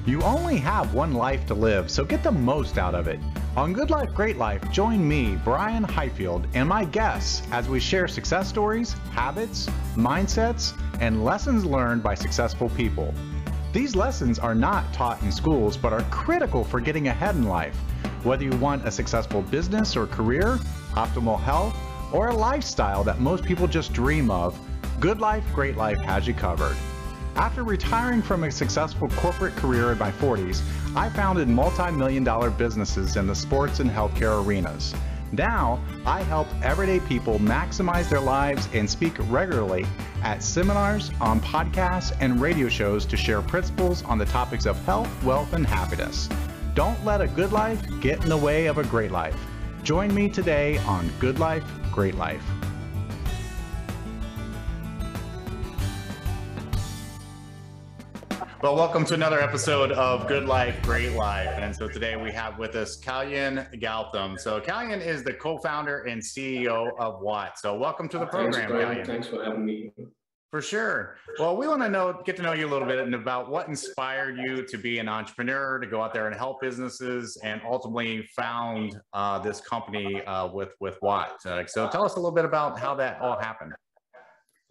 You only have one life to live, so get the most out of it. On Good Life, Great Life, join me, Brian Highfield, and my guests as we share success stories, habits, mindsets, and lessons learned by successful people. These lessons are not taught in schools, but are critical for getting ahead in life. Whether you want a successful business or career, optimal health, or a lifestyle that most people just dream of, Good Life, Great Life has you covered. After retiring from a successful corporate career in my 40s, I founded multi-million-dollar businesses in the sports and healthcare arenas. Now, I help everyday people maximize their lives and speak regularly at seminars, on podcasts, and radio shows to share principles on the topics of health, wealth, and happiness. Don't let a good life get in the way of a great life. Join me today on Good Life, Great Life. Well, welcome to another episode of Good Life, Great Life. And so today we have with us Kalyan Gautham. So Kalyan is the co-founder and CEO of WATT. So welcome to the program, Kalyan. Thanks for having me. For sure. Well, we want to get to know you a little bit and about what inspired you to be an entrepreneur, to go out there and help businesses, and ultimately found this company with WATT. So tell us a little bit about how that all happened.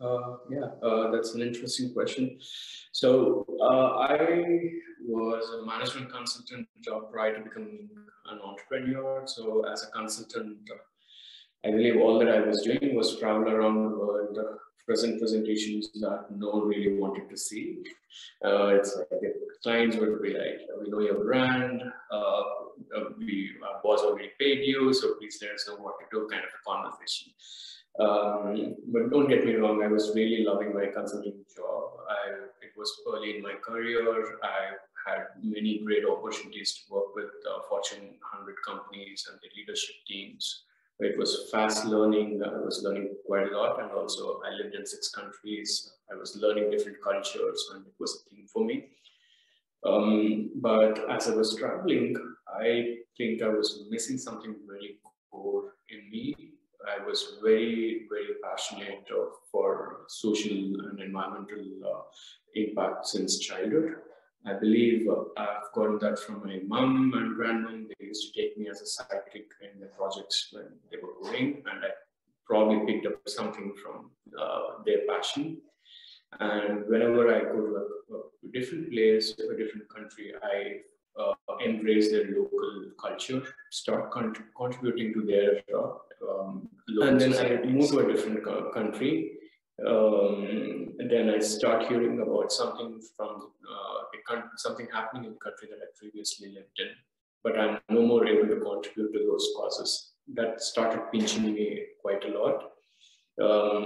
That's an interesting question. So I was a management consultant job prior to becoming an entrepreneur. So as a consultant, I believe all that I was doing was travel around the world, present presentations that no one really wanted to see. It's like the clients would be like, we know your brand, our boss already paid you, so please let us know what to do, kind of a conversation. But don't get me wrong, I was really loving my consulting job. It was early in my career. I had many great opportunities to work with Fortune 100 companies and the leadership teams. It was fast learning. I was learning quite a lot, and also I lived in 6 countries. I was learning different cultures, and it was a thing for me. But as I was traveling, I think I was missing something very core in me. I was very, very passionate for social and environmental impact since childhood. I believe I've gotten that from my mom and grandmom. They used to take me as a sidekick in the projects when they were going, and I probably picked up something from their passion. And whenever I go to a different place, a different country, I embrace their local culture, start contributing to their and then I move to a different country. And then I start hearing about something from something happening in the country that I previously lived in, but I'm no more able to contribute to those causes. That started pinching me quite a lot.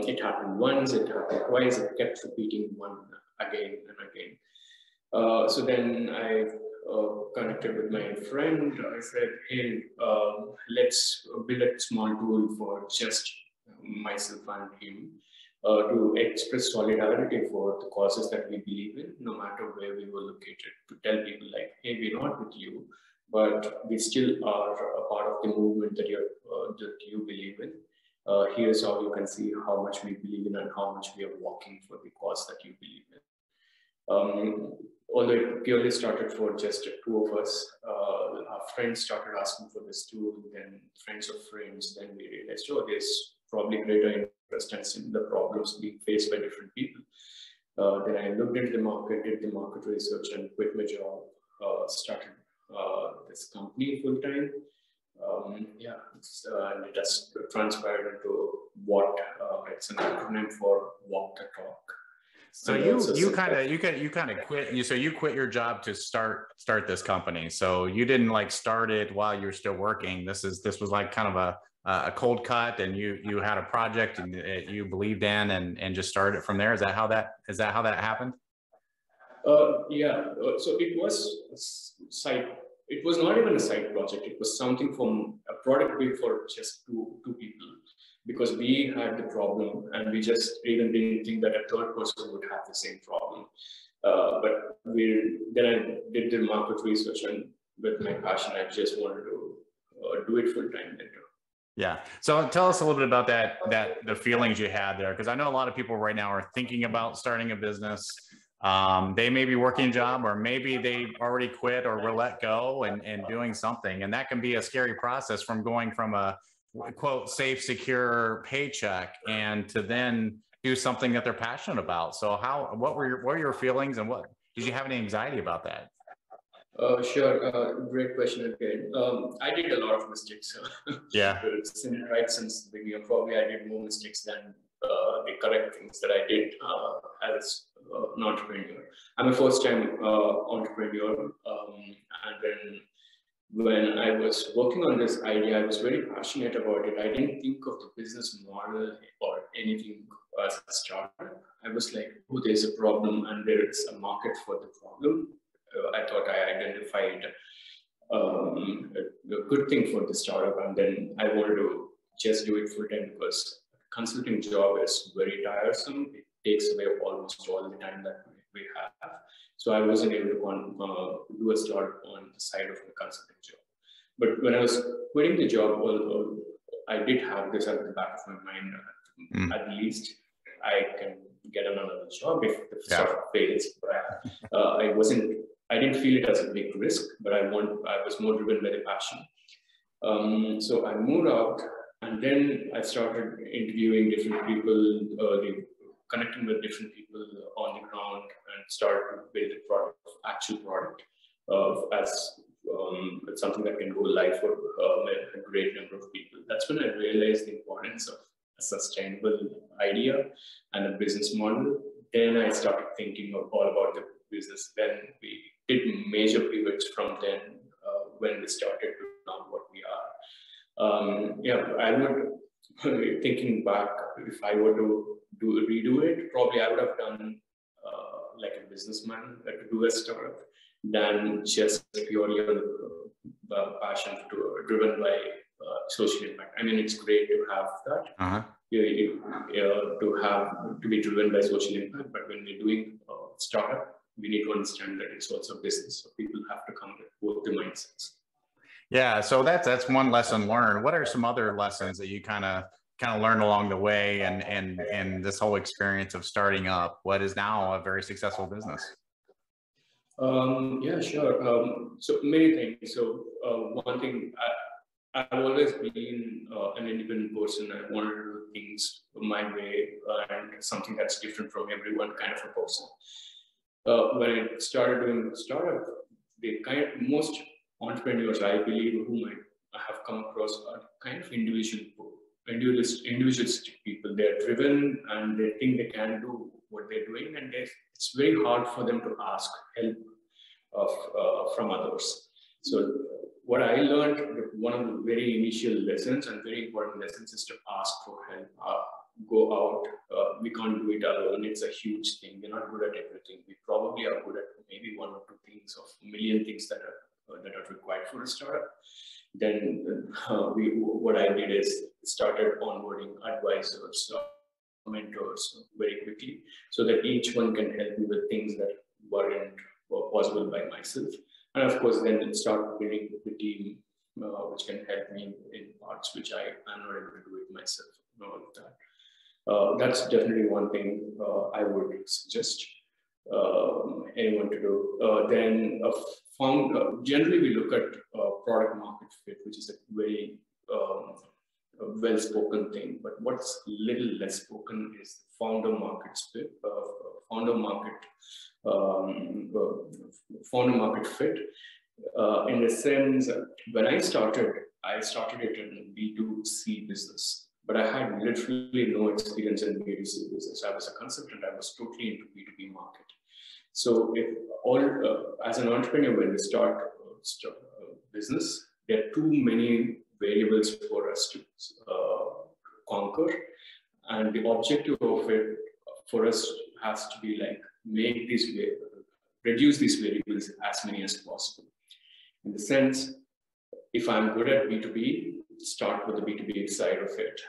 It happened once, it happened twice, it kept repeating one again and again. So then I connected with my friend. I said, hey, let's build a small tool for just myself and him to express solidarity for the causes that we believe in, no matter where we were located, to tell people like, hey, we're not with you, but we still are a part of the movement that you believe in. Here's how you can see how much we believe in and how much we are walking for the cause that you believe in. Although it purely started for just 2 of us, our friends started asking for this tool, then friends of friends, then we realized, oh, there's probably greater interest and similar problems being faced by different people. Then I looked into the market, did the market research, and quit my job, started this company full time. And it has transpired into WATT. It's an acronym for Walk the Talk. So you kind of quit. So you quit your job to start this company. So you didn't like start it while you're still working. This was like kind of a cold cut, and you had a project and you believed in and just started it from there. Is that how that happened? So it was it was not even a side project. It was something from a product built for just two people, because we had the problem and we just even didn't think that a third person would have the same problem. But then I did the market research, and with my passion, I just wanted to do it full time later. Yeah. So tell us a little bit about the feelings you had there, because I know a lot of people right now are thinking about starting a business. They may be working a job, or maybe they already quit or were let go and doing something. And that can be a scary process, from going from a quote safe, secure paycheck and to then do something that they're passionate about. So what were your feelings, and what did you have any anxiety about that? Sure. Great question again. I did a lot of mistakes. Yeah. Right since the beginning, probably I did more mistakes than the correct things that I did as an entrepreneur. I'm a first-time entrepreneur, and then when I was working on this idea, I was very passionate about it. I didn't think of the business model or anything as a startup. I was like, oh, there's a problem and there is a market for the problem. I thought I identified a good thing for the startup, and then I wanted to just do it full time, because consulting job is very tiresome. It takes away almost all the time that we have. So I wasn't able to do a startup on the side of the consulting job. But when I was quitting the job, I did have this at the back of my mind. At least I can get another job if the startup fails. But I didn't feel it as a big risk, but I was more driven by the passion. So I moved out, and then I started interviewing different people, connecting with different people on the ground, and started to build a actual product as something that can go live for a great number of people. That's when I realized the importance of a sustainable idea and a business model. Then I started thinking all about the business. Then we did major pivots from then when we started to now what we are. I would, thinking back, if I were to redo it, probably I would have done like a businessman to do a startup than just purely on passion driven by social impact. I mean, it's great to have that. To be driven by social impact, but when we're doing startup, we need to understand that it's also business. So people have to come with both the mindsets. Yeah, so that's one lesson learned. What are some other lessons that you kind of learned along the way, and this whole experience of starting up what is now a very successful business? Yeah, sure. So many things. So one thing, I've always been an independent person. I wanted to do things my way and something that's different from everyone kind of a person. When I started doing startup, most entrepreneurs, I believe, whom I have come across are kind of individualistic people. They're driven and they think they can do what they're doing, and it's very hard for them to ask help from others. So what I learned, one of the very initial lessons and very important lessons, is to ask for help. Go out. We can't do it alone. It's a huge thing. We're not good at everything. We probably are good at maybe one or two things of a million things that are required for a startup. Then what I did is started onboarding advisors, mentors very quickly, so that each one can help me with things that weren't possible by myself. And of course, then start building the team which can help me in parts which I am not able to do it myself. All of that. That's definitely one thing I would suggest anyone to do. Then generally we look at product market fit, which is a very well-spoken thing. But what's little less spoken is founder market fit. Founder market fit. In the sense, when I started it in B2C business. But I had literally no experience in B2C business. I was a consultant. I was totally into B2B market. So as an entrepreneur, when we start business, there are too many variables for us to conquer. And the objective of it for us has to be like, reduce these variables as many as possible. In the sense, if I'm good at B2B, start with the B2B side of it.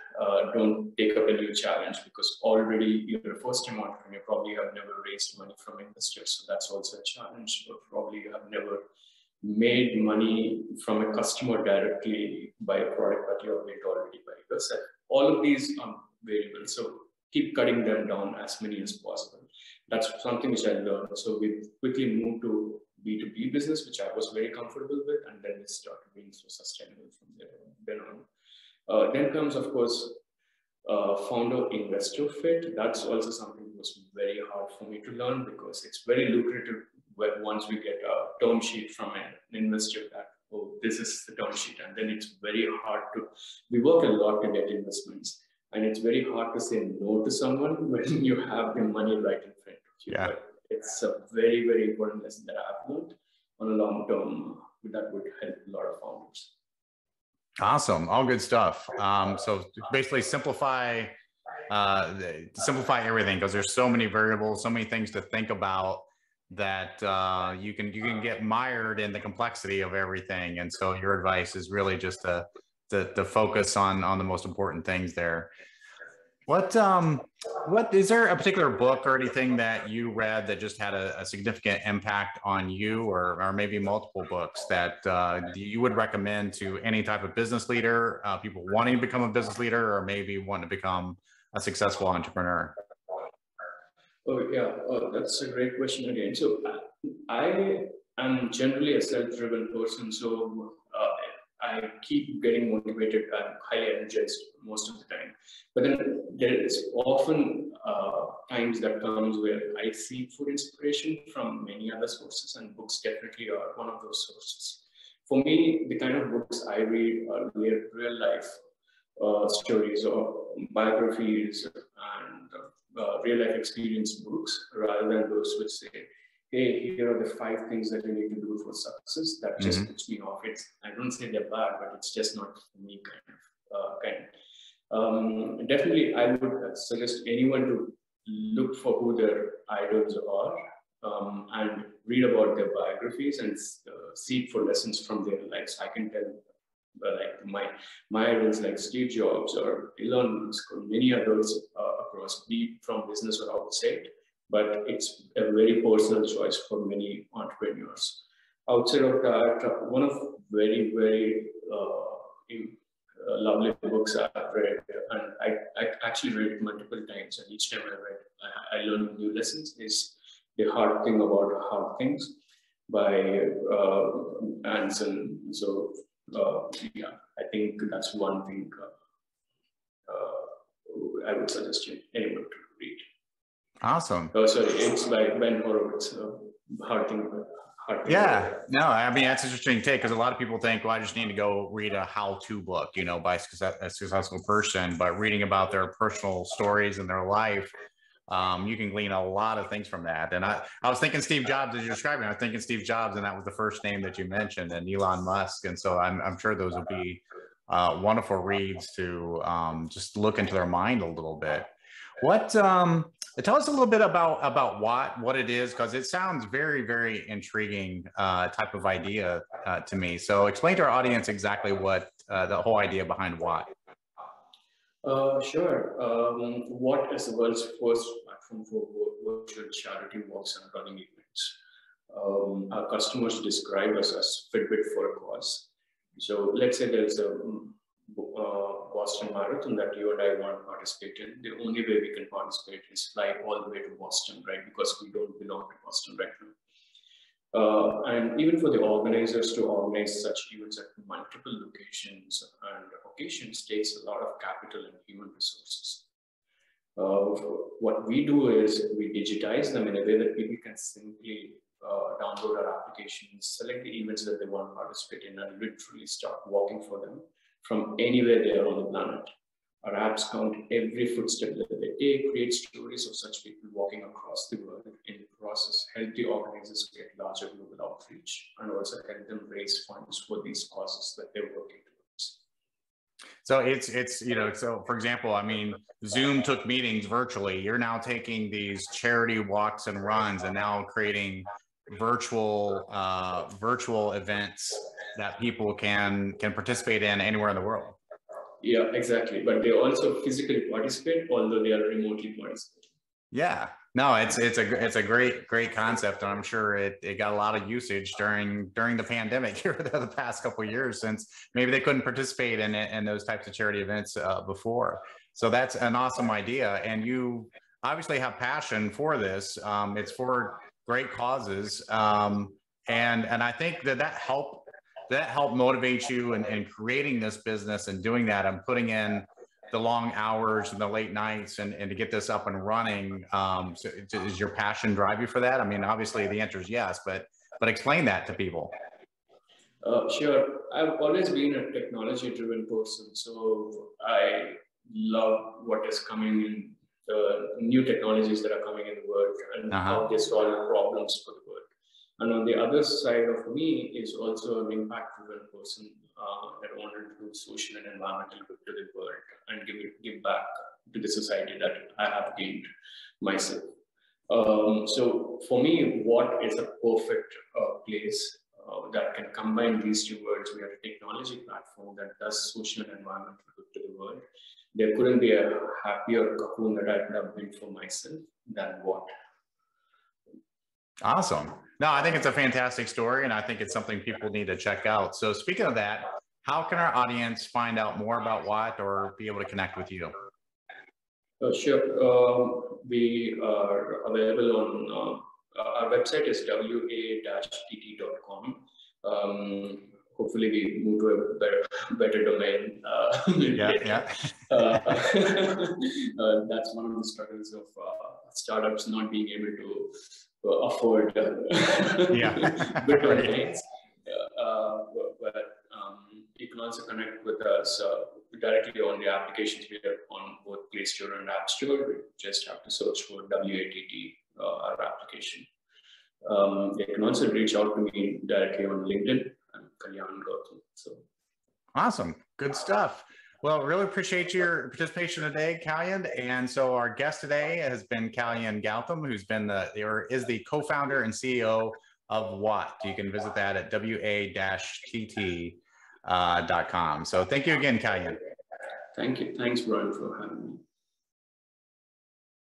Don't take up a new challenge, because already you're a first-time entrepreneur. Probably you have never raised money from investors, so that's also a challenge. Or probably you have never made money from a customer directly by a product that you have built already by yourself. All of these are variables, so keep cutting them down as many as possible. that's something which I learned. So we quickly moved to B2B business, which I was very comfortable with, and then it started being so sustainable from then on. Then comes, of course, founder investor fit. That's also something that was very hard for me to learn, because it's very lucrative once we get a term sheet from an investor that, oh, this is the term sheet, and then it's very hard to, we work a lot to get investments, and it's very hard to say no to someone when you have the money right in front of you. Yeah. But it's a very, very important lesson that I've learned on a long term that would help a lot of founders. Awesome. All good stuff. So basically simplify everything, because there's so many variables, so many things to think about, that you can get mired in the complexity of everything. And so your advice is really just to focus on the most important things there. What is there a particular book or anything that you read that just had a significant impact on you, or maybe multiple books that you would recommend to any type of business leader, people wanting to become a business leader, or maybe want to become a successful entrepreneur? Oh yeah, that's a great question again. So I am generally a self-driven person, so I keep getting motivated. I'm highly energized most of the time. But then there is often times that comes where I seek for inspiration from many other sources, and books definitely are one of those sources. For me, the kind of books I read are real life stories or biographies and real life experience books, rather than those which say, hey, here are the 5 things that you need to do for success. That just puts me off. I don't say they're bad, but it's just not for me definitely, I would suggest anyone to look for who their idols are, and read about their biographies and seek for lessons from their lives. I can tell, like my idols like Steve Jobs or Elon Musk or many others across, be from business or outside. But it's a very personal choice for many entrepreneurs. Outside of that, one of very, very lovely books I've read, and I actually read it multiple times, and each time I learn new lessons, is The Hard Thing About Hard Things by Anson. So yeah, I think that's one thing I would suggest anyone to read. Awesome. Oh, sorry, it's by Ben Horowitz. Hard Thing. Yeah, no, I mean, that's an interesting take, because a lot of people think, well, I just need to go read a how-to book, by a successful person. But reading about their personal stories and their life, you can glean a lot of things from that. And I was thinking Steve Jobs as you're describing. I was thinking Steve Jobs, and that was the first name that you mentioned, and Elon Musk. And so I'm sure those will be wonderful reads to just look into their mind a little bit. Tell us a little bit about WATT, what it is, because it sounds very, very intriguing type of idea to me. So explain to our audience exactly what the whole idea behind WATT. Sure. WATT is the world's first platform for virtual charity walks and running events. Our customers describe us as Fitbit for a cause. So let's say there's a Boston Marathon that you and I want to participate in. The only way we can participate is fly all the way to Boston, right? Because we don't belong to Boston right now. And even for the organizers to organize such events at multiple locations and occasions takes a lot of capital and human resources. What we do is we digitize them in a way that people can simply download our applications, select the events that they want to participate in, and literally start walking for them from anywhere they are on the planet. Our apps count every footstep that they take, create stories of such people walking across the world. In the process, help the organizers get larger global outreach, and also help them raise funds for these causes that they're working towards. So so for example, I mean, Zoom took meetings virtually. You're now taking these charity walks and runs and now creating virtual events that people can participate in anywhere in the world. Yeah, exactly. But they also physically participate, although they are remotely participating. Yeah, no, it's a great concept, and I'm sure it got a lot of usage during the pandemic here the past couple of years, since maybe they couldn't participate in those types of charity events before. So that's an awesome idea, and you obviously have passion for this. It's for great causes. And I think that helped motivate you in creating this business and doing that and putting in the long hours and the late nights and to get this up and running. So does your passion drive you for that? I mean, obviously the answer is yes, but explain that to people. Sure. I've always been a technology-driven person, so I love what is coming in, the new technologies that are coming in the world and how they solve problems for the world. And on the other side of me is also an impact-driven person that wanted to do social and environmental good to the world and give back to the society that I have gained myself. So for me, WATT is a perfect place that can combine these two worlds. We are a technology platform that does social and environmental good to the world. There couldn't be a happier cocoon that I could have built for myself than WATT. Awesome. No, I think it's a fantastic story, and I think it's something people need to check out. So speaking of that, how can our audience find out more about WATT or be able to connect with you? Sure. We are available on our website is wa-tt.com. Hopefully we move to a better domain. That's one of the struggles of startups not being able to afford good domains. But you can also connect with us directly on the applications. We are on both Play Store and App Store. You just have to search for WATT, our application. You can also reach out to me directly on LinkedIn. I'm Kalyan Gautham. So awesome, good stuff. Well, really appreciate your participation today, Kalyan. And so our guest today has been Kalyan Gautham, who's been is the co-founder and CEO of WATT. You can visit that at wa-tt.com. So thank you again, Kalyan. Thank you. Thanks, Brian, for having me.